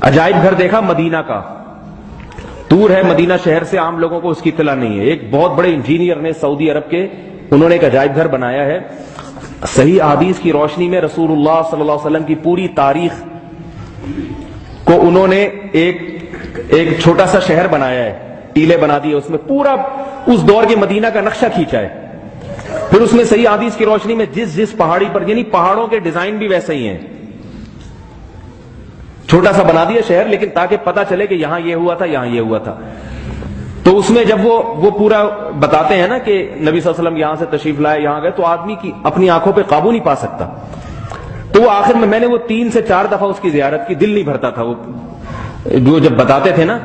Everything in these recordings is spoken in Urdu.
عجائب گھر دیکھا مدینہ کا، دور ہے مدینہ شہر سے، عام لوگوں کو اس کی اطلاع نہیں ہے. ایک بہت بڑے انجینئر نے سعودی عرب کے، انہوں نے ایک عجائب گھر بنایا ہے. صحیح احادیث کی روشنی میں رسول اللہ صلی اللہ علیہ وسلم کی پوری تاریخ کو انہوں نے ایک چھوٹا سا شہر بنایا ہے، ٹیلے بنا دیے، اس میں پورا اس دور کے مدینہ کا نقشہ کھینچا ہے. پھر اس میں صحیح حدیث کی روشنی میں جس پہاڑی پر، یعنی پہاڑوں کے ڈیزائن بھی ویسے ہی ہیں، چھوٹا سا بنا دیا شہر، لیکن تاکہ پتہ چلے کہ یہاں یہ ہوا تھا، یہاں یہ ہوا تھا. تو اس میں جب وہ پورا بتاتے ہیں نا کہ نبی صلی اللہ علیہ وسلم یہاں سے تشریف لائے، یہاں گئے، تو آدمی کی اپنی آنکھوں پہ قابو نہیں پا سکتا. تو وہ آخر میں نے وہ 3 سے 4 دفعہ اس کی زیارت کی، دل نہیں بھرتا تھا. وہ جب بتاتے تھے نا،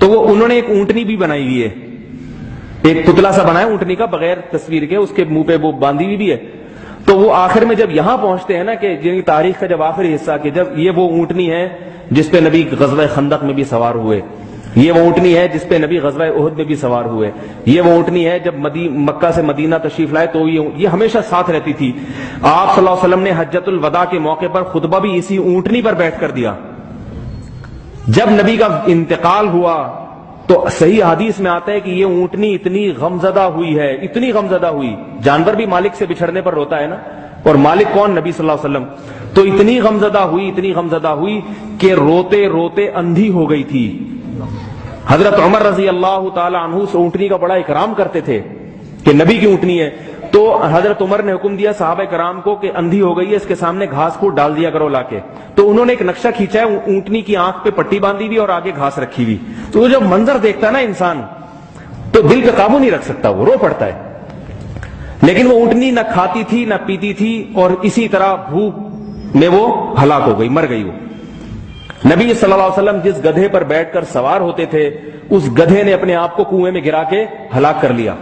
تو وہ انہوں نے ایک اونٹنی بھی بنائی ہوئی ہے، ایک پتلا سا بنایا اونٹنی کا بغیر تصویر کے، اس کے منہ پہ وہ باندھی ہوئی بھی ہے. تو وہ آخر میں جب یہاں پہنچتے ہیں نا کہ تاریخ کا جب آخری حصہ کہ جب یہ وہ اونٹنی ہے جس پہ نبی غزوہ خندق میں بھی سوار ہوئے، یہ وہ اونٹنی ہے جس پہ نبی غزوہ احد میں بھی سوار ہوئے، یہ وہ اونٹنی ہے جب مکہ سے مدینہ تشریف لائے تو یہ ہمیشہ ساتھ رہتی تھی. آپ صلی اللہ علیہ وسلم نے حجۃ الوداع کے موقع پر خطبہ بھی اسی اونٹنی پر بیٹھ کر دیا. جب نبی کا انتقال ہوا تو صحیح حدیث میں آتا ہے کہ یہ اونٹنی اتنی غمزدہ ہوئی ہے، اتنی غمزدہ ہوئی، جانور بھی مالک سے بچھڑنے پر روتا ہے نا، اور مالک کون؟ نبی صلی اللہ علیہ وسلم. تو اتنی غمزدہ ہوئی کہ روتے روتے اندھی ہو گئی تھی. حضرت عمر رضی اللہ تعالی عنہ اس اونٹنی کا بڑا اکرام کرتے تھے کہ نبی کی اونٹنی ہے. تو حضرت عمر نے حکم دیا صحابہ کرام کو کہ اندھی ہو گئی ہے، اس کے سامنے گھاس پھوٹ ڈال دیا کرو لا کے. تو انہوں نے ایک نقشہ کھینچا ہے، اونٹنی کی آنکھ پہ پٹی باندھی ہوئی اور آگے گھاس رکھی ہوئی. تو وہ جب منظر دیکھتا ہے نا انسان تو دل پہ قابو نہیں رکھ سکتا، وہ رو پڑتا ہے. لیکن وہ اونٹنی نہ کھاتی تھی نہ پیتی تھی، اور اسی طرح بھوک میں وہ ہلاک ہو گئی، مر گئی. وہ نبی صلی اللہ علیہ وسلم جس گدھے پر بیٹھ کر سوار ہوتے تھے، اس گدھے نے اپنے آپ کو کنویں میں گرا کے ہلاک کر لیا.